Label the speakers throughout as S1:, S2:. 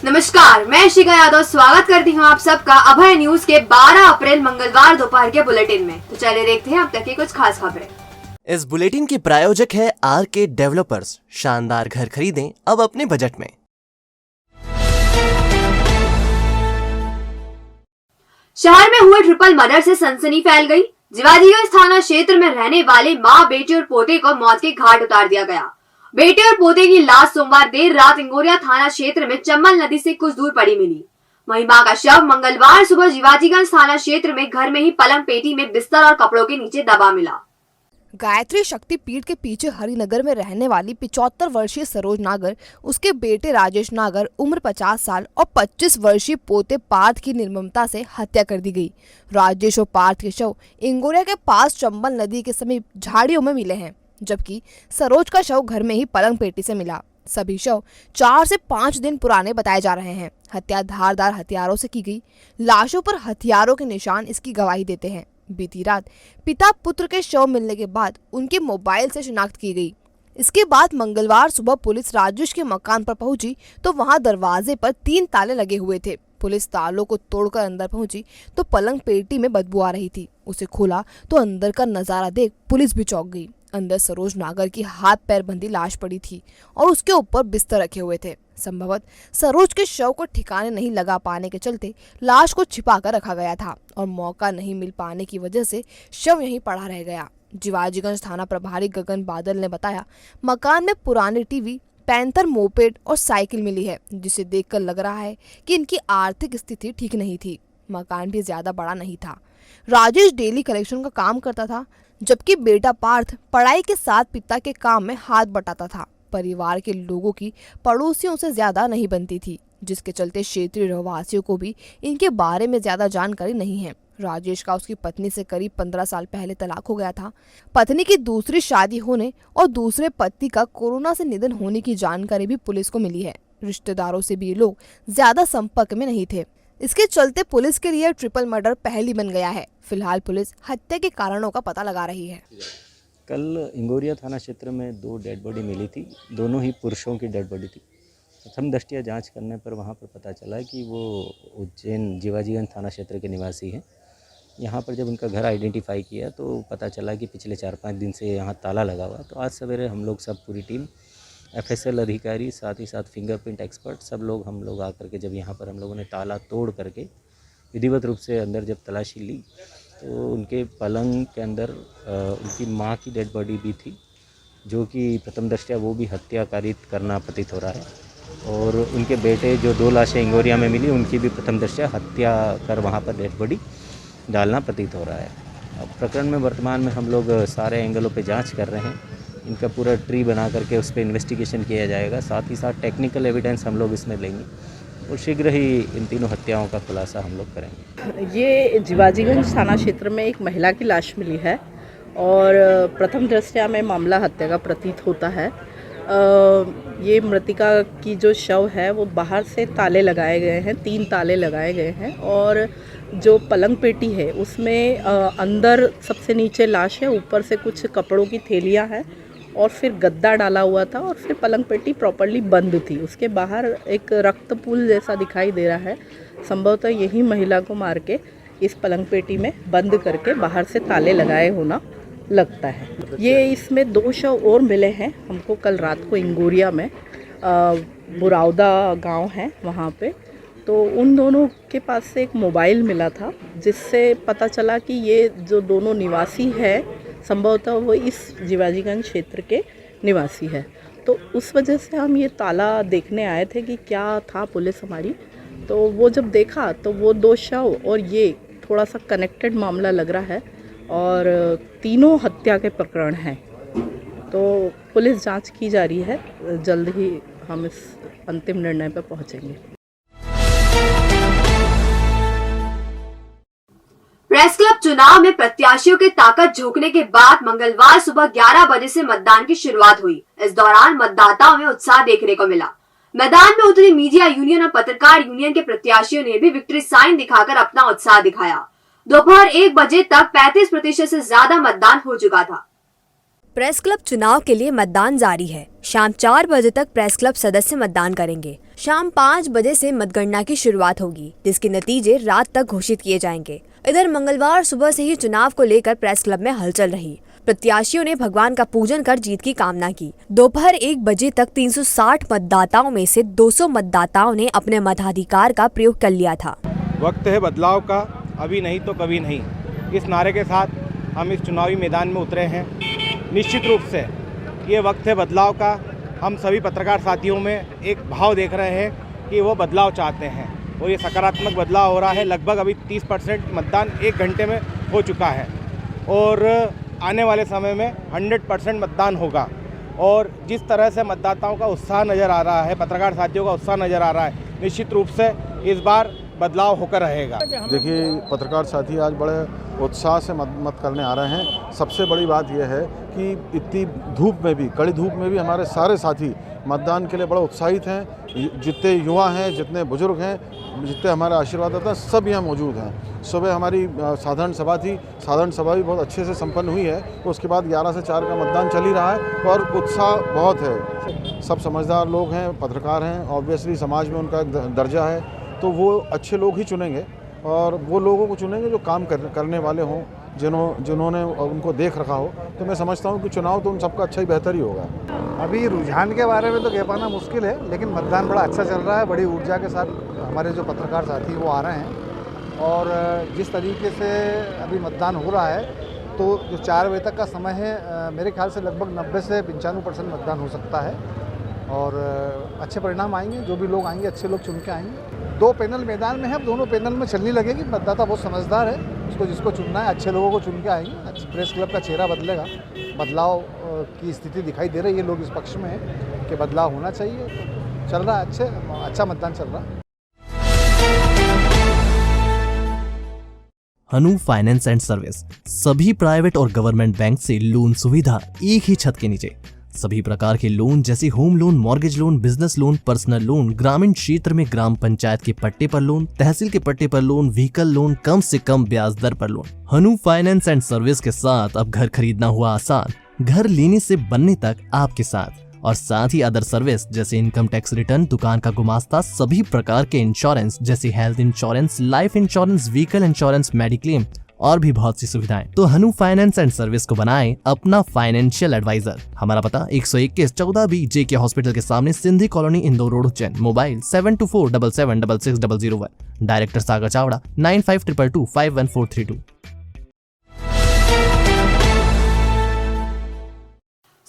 S1: नमस्कार, मैं शिखा यादव स्वागत करती हूँ आप सबका अभय न्यूज के 12 अप्रैल मंगलवार दोपहर के बुलेटिन में। तो चलिए देखते हैं अब तक की कुछ खास खबरें।
S2: इस बुलेटिन के प्रायोजक है आरके डेवलपर्स। शानदार घर खरीदें अब अपने बजट में।
S1: शहर में हुए ट्रिपल मर्डर से सनसनी फैल गई। जिवाजीगंज थाना क्षेत्र में रहने वाले मां, बेटे और पोते को मौत के घाट उतार दिया गया। बेटे और पोते की लाश सोमवार देर रात इंगोरिया थाना क्षेत्र में चम्बल नदी से कुछ दूर पड़ी मिली। वहीं मां का शव मंगलवार सुबह जिवाजीगंज थाना क्षेत्र में घर में ही पलंग पेटी में बिस्तर और कपड़ों के नीचे दबा मिला।
S3: गायत्री शक्तिपीठ के पीछे हरिनगर में रहने वाली 75 वर्षीय सरोज नागर, उसके बेटे राजेश नागर उम्र 50 साल और 25 वर्षीय पोते पार्थ की निर्ममता से हत्या कर दी गई। राजेश और पार्थ के शव इंगोरिया के पास चंबल नदी के समीप झाड़ियों में मिले हैं, जबकि सरोज का शव घर में ही पलंग पेटी से मिला। सभी शव 4 से 5 दिन पुराने बताए जा रहे हैं। हत्या धारदार हथियारों से की गई। लाशों पर हथियारों के निशान इसकी गवाही देते हैं। बीती रात पिता पुत्र के शव मिलने के बाद उनके मोबाइल से शिनाख्त की गई। इसके बाद मंगलवार सुबह पुलिस राजेश के मकान पर पहुंची तो वहां दरवाजे पर 3 ताले लगे हुए थे। पुलिस तालों को तोड़कर अंदर पहुंची तो पलंग पेटी में बदबू आ रही थी। उसे खोला तो अंदर का नजारा देख पुलिस भी चौंक गई। अंदर सरोज नागर की हाथ पैर बंधी लाश पड़ी थी और उसके ऊपर बिस्तर रखे हुए थे। संभवतः सरोज के शव को ठिकाने नहीं लगा पाने के चलते लाश को छिपा कर रखा गया था और मौका नहीं मिल पाने की वजह से शव यहीं पड़ा रह गया। जिवाजीगंज थाना प्रभारी गगन बादल ने बताया, मकान में पुरानी टीवी, पैंथर मोपेड और साइकिल मिली है, जिसे देखकर लग रहा है कि इनकी आर्थिक स्थिति ठीक नहीं थी। मकान भी ज्यादा बड़ा नहीं था। राजेश डेली कलेक्शन का काम करता था, जबकि बेटा पार्थ पढ़ाई के साथ पिता के काम में हाथ बटाता था। परिवार के लोगों की पड़ोसियों से ज्यादा नहीं बनती थी, जिसके चलते क्षेत्रीय रहवासियों को भी इनके बारे में ज्यादा जानकारी नहीं है। राजेश का उसकी पत्नी से करीब 15 साल पहले तलाक हो गया था। पत्नी की दूसरी शादी होने और दूसरे पति का कोरोना से निधन होने की जानकारी भी पुलिस को मिली है। रिश्तेदारों से भी ये लोग ज्यादा संपर्क में नहीं थे। इसके चलते पुलिस के लिए ट्रिपल मर्डर पहेली बन गया है। फिलहाल पुलिस हत्या के कारणों का पता लगा रही है।
S4: कल इंगोरिया थाना क्षेत्र में 2 डेड बॉडी मिली थी। दोनों ही पुरुषों की डेड बॉडी थी। प्रथम दृष्टया जांच करने पर वहां पर पता चला कि वो उज्जैन जिवाजीगंज थाना क्षेत्र के निवासी हैं। यहाँ पर जब उनका घर आइडेंटिफाई किया तो पता चला कि पिछले 4-5 दिन से यहाँ ताला लगा हुआ। तो आज सवेरे हम लोग सब पूरी टीम, FSL अधिकारी, साथ ही साथ फिंगरप्रिंट एक्सपर्ट, सब लोग हम लोग आकर के जब यहाँ पर हम लोगों ने ताला तोड़ करके विधिवत रूप से अंदर जब तलाशी ली तो उनके पलंग के अंदर उनकी माँ की डेड बॉडी भी थी, जो कि प्रथम दृष्टया वो भी हत्या कारित करना प्रतीत हो रहा है। और उनके बेटे जो 2 लाशें इंगोरिया में मिली, उनकी भी प्रथम दृष्टया हत्या कर वहाँ पर डेड बॉडी डालना प्रतीत हो रहा है। अब प्रकरण में वर्तमान में हम लोग सारे एंगलों पे जांच कर रहे हैं। इनका पूरा ट्री बना करके उस पर इन्वेस्टिगेशन किया जाएगा। साथ ही साथ टेक्निकल एविडेंस हम लोग इसमें लेंगे और शीघ्र ही इन तीनों हत्याओं का खुलासा हम लोग करेंगे।
S5: ये जिवाजीगंज थाना क्षेत्र में एक महिला की लाश मिली है और प्रथम दृष्टया में मामला हत्या का प्रतीत होता है। ये मृतिका की जो शव है वो बाहर से ताले लगाए गए हैं, 3 ताले लगाए गए हैं और जो पलंग पेटी है उसमें अंदर सबसे नीचे लाश है, ऊपर से कुछ कपड़ों की थैलियाँ हैं और फिर गद्दा डाला हुआ था और फिर पलंग पेटी प्रॉपर्ली बंद थी। उसके बाहर एक रक्त पूल जैसा दिखाई दे रहा है। संभवतः यही महिला को मार के इस पलंग पेटी में बंद करके बाहर से ताले लगाए होना लगता है। ये इसमें 2 शव और मिले हैं हमको कल रात को इंगोरिया में, बुरावदा गांव है वहाँ पे। तो उन दोनों के पास से एक मोबाइल मिला था, जिससे पता चला कि ये जो दोनों निवासी है संभवतः वो इस जिवाजीगंज क्षेत्र के निवासी है। तो उस वजह से हम ये ताला देखने आए थे कि क्या था पुलिस हमारी। तो वो जब देखा तो वो 2 शव और ये थोड़ा सा कनेक्टेड मामला लग रहा है और तीनों हत्या के प्रकरण हैं। तो पुलिस जांच की जा रही है, जल्द ही हम इस अंतिम निर्णय पर पहुंचेंगे।
S1: प्रेस क्लब चुनाव में प्रत्याशियों की ताकत झोंकने के बाद मंगलवार सुबह 11 बजे से मतदान की शुरुआत हुई। इस दौरान मतदाताओं में उत्साह देखने को मिला। मैदान में उतरी मीडिया यूनियन और पत्रकार यूनियन के प्रत्याशियों ने भी विक्ट्री साइन दिखाकर अपना उत्साह दिखाया। दोपहर 1 बजे तक 35% से ज्यादा मतदान हो चुका था।
S6: प्रेस क्लब चुनाव के लिए मतदान जारी है। शाम 4 बजे तक प्रेस क्लब सदस्य मतदान करेंगे। शाम 5 बजे से मतगणना की शुरुआत होगी, जिसके नतीजे रात तक घोषित किए जाएंगे। इधर मंगलवार सुबह से ही चुनाव को लेकर प्रेस क्लब में हलचल रही। प्रत्याशियों ने भगवान का पूजन कर जीत की कामना की। दोपहर 1 बजे तक 360 मतदाताओं में से 200 मतदाताओं ने अपने मताधिकार का प्रयोग कर लिया था।
S7: वक्त है बदलाव का, अभी नहीं तो कभी नहीं, इस नारे के साथ हम इस चुनावी मैदान में उतरे हैं। निश्चित रूप से ये वक्त है बदलाव का। हम सभी पत्रकार साथियों में एक भाव देख रहे हैं कि वो बदलाव चाहते हैं और ये सकारात्मक बदलाव हो रहा है। लगभग अभी 30% मतदान 1 घंटे में हो चुका है और आने वाले समय में 100% मतदान होगा। और जिस तरह से मतदाताओं का उत्साह नज़र आ रहा है, पत्रकार साथियों का उत्साह नज़र आ रहा है, निश्चित रूप से इस बार बदलाव होकर रहेगा।
S8: देखिए, पत्रकार साथी आज बड़े उत्साह से मत करने आ रहे हैं। सबसे बड़ी बात यह है कि इतनी धूप में भी, कड़ी धूप में भी हमारे सारे साथी मतदान के लिए बड़े उत्साहित हैं। जितने युवा हैं, जितने बुजुर्ग हैं, जितने हमारे आशीर्वाददाता, सब यहाँ मौजूद हैं। सुबह हमारी साधारण सभा थी, साधारण सभा भी बहुत अच्छे से संपन्न हुई है। उसके बाद 11 से 4 का मतदान चल ही रहा है और उत्साह बहुत है। सब समझदार लोग हैं, पत्रकार हैं, ऑब्वियसली समाज में उनका दर्जा है, तो वो अच्छे लोग ही चुनेंगे और वो लोगों को चुनेंगे जो काम करने वाले हों, जिन्होंने उनको देख रखा हो। तो मैं समझता हूँ कि चुनाव तो उन सबका अच्छा ही बेहतर ही होगा।
S9: अभी रुझान के बारे में तो कह पाना मुश्किल है, लेकिन मतदान बड़ा अच्छा चल रहा है। बड़ी ऊर्जा के साथ हमारे जो पत्रकार साथी वो आ रहे हैं और जिस तरीके से अभी मतदान हो रहा है, तो जो 4 बजे तक का समय है, मेरे ख्याल से लगभग 90 से 95% मतदान हो सकता है और अच्छे परिणाम आएंगे। जो भी लोग आएंगे, अच्छे लोग चुन के आएंगे। 2 पैनल मैदान में है, दोनों पैनल में चलनी लगेगी। मतदाता बहुत समझदार है, उसको जिसको चुनना है, अच्छे लोगों को चुन के आएंगे। प्रेस क्लब का चेहरा बदलेगा, बदलाव की स्थिति दिखाई दे रही है। लोग इस पक्ष में है कि बदलाव होना चाहिए। तो चल रहा है, अच्छा मतदान चल रहा है।
S2: हनु फाइनेंस एंड सर्विस, सभी प्राइवेट और गवर्नमेंट बैंक से लोन सुविधा एक ही छत के नीचे। सभी प्रकार के लोन जैसे home loan, mortgage loan, business loan, personal loan, ग्रामीण क्षेत्र में ग्राम पंचायत के पट्टे पर लोन, तहसील के पट्टे पर लोन, व्हीकल लोन, कम से कम ब्याज दर पर loan. Hanu finance and service के साथ अब घर खरीदना हुआ आसान, घर लेने से बनने तक आपके साथ। और साथ ही अदर सर्विस जैसे इनकम टैक्स रिटर्न, दुकान का गुमास्ता, सभी प्रकार के इंश्योरेंस जैसे health insurance, life insurance, vehicle insurance, mediclaim और भी बहुत सी सुविधाएं। तो हनु फाइनेंस एंड सर्विस को बनाएं अपना फाइनेंशियल एडवाइजर। हमारा पता 121 14B JK हॉस्पिटल के सामने, Sindhi colony, Indore road, Ujjain. Mobile 7247766001। Director Sagar Chawda 9522251432।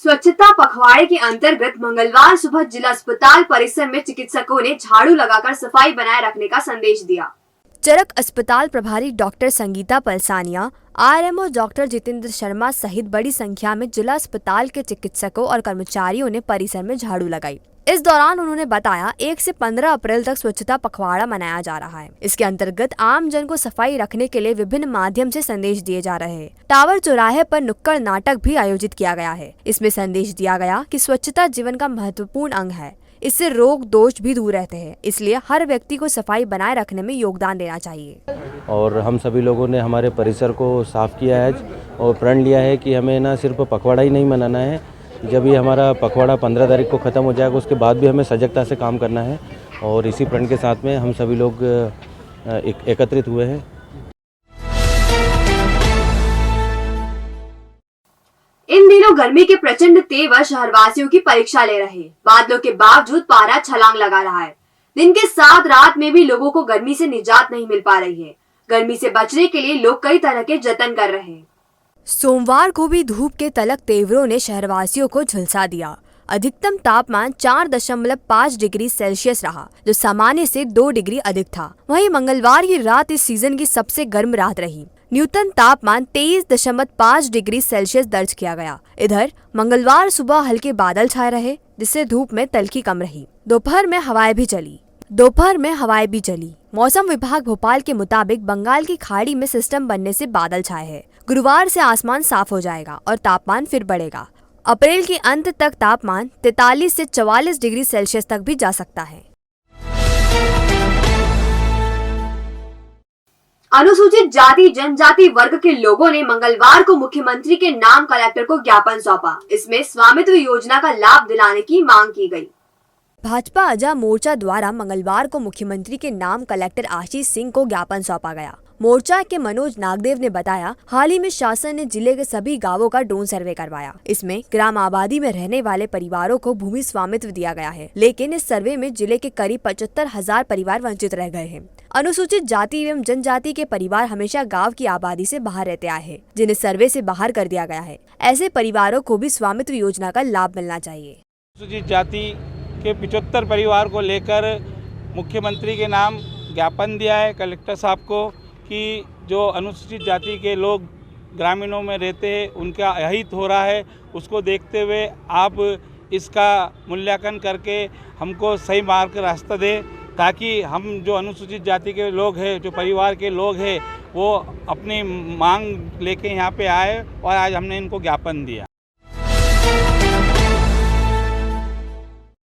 S1: स्वच्छता पखवाड़े के अंतर्गत मंगलवार सुबह जिला अस्पताल परिसर में चिकित्सकों ने झाड़ू लगाकर सफाई बनाए रखने का संदेश दिया।
S6: चरक अस्पताल प्रभारी doctor Sangeeta Palsania, RMO doctor Jitendra Sharma सहित बड़ी संख्या में जिला अस्पताल के चिकित्सकों और कर्मचारियों ने परिसर में झाड़ू लगाई। इस दौरान उन्होंने बताया 1 से 15 अप्रैल तक स्वच्छता पखवाड़ा मनाया जा रहा है। इसके अंतर्गत आम जन को सफाई रखने के लिए विभिन्न माध्यम से संदेश दिए जा रहे हैं। टावर चौराहे पर नुक्कड़ नाटक भी आयोजित किया गया है। इसमें संदेश दिया गया कि स्वच्छता जीवन का महत्वपूर्ण अंग है, इससे रोग दोष भी दूर रहते हैं, इसलिए हर व्यक्ति को सफाई बनाए रखने में योगदान देना चाहिए।
S4: और हम सभी लोगों ने हमारे परिसर को साफ किया है और प्रण लिया है कि हमें ना सिर्फ पखवाड़ा ही नहीं मनाना है। जब ये हमारा पखवाड़ा 15 तारीख को ख़त्म हो जाएगा, उसके बाद भी हमें सजगता से काम करना है और इसी प्रण के साथ में हम सभी लोग एकत्रित हुए हैं।
S1: इन दिनों गर्मी के प्रचंड तेवर शहरवासियों की परीक्षा ले रहे। बादलों के बावजूद पारा छलांग लगा रहा है। दिन के साथ रात में भी लोगों को गर्मी से निजात नहीं मिल पा रही है। गर्मी से बचने के लिए लोग कई तरह के जतन कर रहे हैं।
S6: सोमवार को भी धूप के तलक तेवरों ने शहरवासियों को झुलसा दिया। अधिकतम तापमान 4.5 डिग्री सेल्सियस रहा, जो सामान्य से 2 डिग्री अधिक था। वहीं मंगलवार की रात इस सीजन की सबसे गर्म रात रही। न्यूनतम तापमान 23.5 डिग्री सेल्सियस दर्ज किया गया। इधर मंगलवार सुबह हल्के बादल छाए रहे, जिससे धूप में तल्खी कम रही। दोपहर में हवाएं भी चली। मौसम विभाग भोपाल के मुताबिक बंगाल की खाड़ी में सिस्टम बनने से बादल छाए हैं। गुरुवार से आसमान साफ हो जाएगा और तापमान फिर बढ़ेगा। अप्रैल के अंत तक तापमान 43 से 44 डिग्री सेल्सियस तक भी जा सकता है।
S1: अनुसूचित जाति जनजाति वर्ग के लोगों ने मंगलवार को मुख्यमंत्री के नाम कलेक्टर को ज्ञापन सौंपा। इसमें स्वामित्व योजना का लाभ दिलाने की मांग की गई।
S6: भाजपा अजा मोर्चा द्वारा मंगलवार को मुख्यमंत्री के नाम कलेक्टर आशीष सिंह को ज्ञापन सौंपा गया। मोर्चा के मनोज नागदेव ने बताया, हाल ही में शासन ने जिले के सभी गांवों का ड्रोन सर्वे करवाया। इसमें ग्राम आबादी में रहने वाले परिवारों को भूमि स्वामित्व दिया गया है, लेकिन इस सर्वे में जिले के करीब 75,000 परिवार वंचित रह गए हैं। अनुसूचित जाति एवं जनजाति के परिवार हमेशा गाँव की आबादी से बाहर रहते आए हैं, जिन्हें सर्वे से बाहर कर दिया गया है। ऐसे परिवारों को भी स्वामित्व योजना का लाभ मिलना चाहिए।
S10: अनुसूचित जाति के 75 परिवार को लेकर मुख्यमंत्री के नाम ज्ञापन दिया है कलेक्टर साहब को कि जो अनुसूचित जाति के लोग ग्रामीणों में रहते हैं उनका अहित हो रहा है। उसको देखते हुए आप इसका मूल्यांकन करके हमको सही मार्ग का रास्ता दें, ताकि हम जो अनुसूचित जाति के लोग हैं, जो परिवार के लोग हैं, वो अपनी मांग लेके यहाँ पे आए और आज हमने इनको ज्ञापन दिया।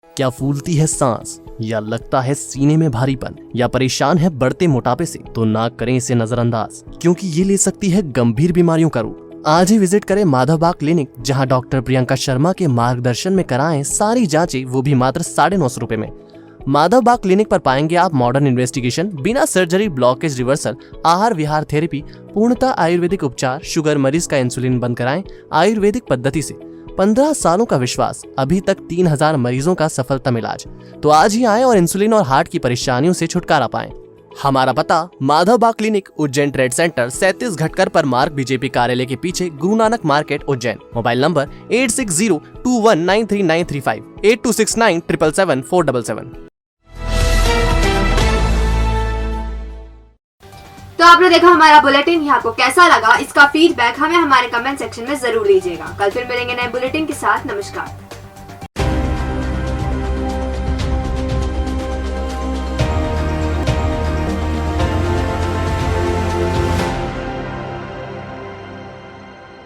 S2: क्या फूलती है सांस, या लगता है सीने में भारीपन, या परेशान है बढ़ते मोटापे से, तो ना करें इसे नजरअंदाज, क्योंकि ये ले सकती है गंभीर बीमारियों का रूप। आज ही विजिट करें माधवबाग क्लिनिक, जहां डॉक्टर प्रियंका शर्मा के मार्गदर्शन में कराएं सारी जांचें, वो भी मात्र 950 रुपए में। माधवबाग क्लिनिक पर पाएंगे आप मॉडर्न इन्वेस्टिगेशन, बिना सर्जरी, ब्लॉकेज रिवर्सल, आहार विहार थेरेपी, पूर्णतः आयुर्वेदिक उपचार, शुगर मरीज का इंसुलिन बंद कराएं आयुर्वेदिक पद्धति से। 15 सालों का विश्वास, अभी तक 3000 मरीजों का सफलतम इलाज। तो आज ही आएं और इंसुलिन और हार्ट की परेशानियों से छुटकारा पाएं। हमारा पता, Madhavbaug clinic, Ujjain trade centre 37 घटकर पर मार्ग, बीजेपी कार्यालय के पीछे, Guru Nanak market, Ujjain. Mobile number 8602193935, 8269777477।
S1: तो आपने देखा हमारा बुलेटिन। ये आपको कैसा लगा, इसका फीडबैक हमें हमारे कमेंट सेक्शन में जरूर दीजिएगा। कल फिर मिलेंगे नए बुलेटिन के साथ। नमस्कार।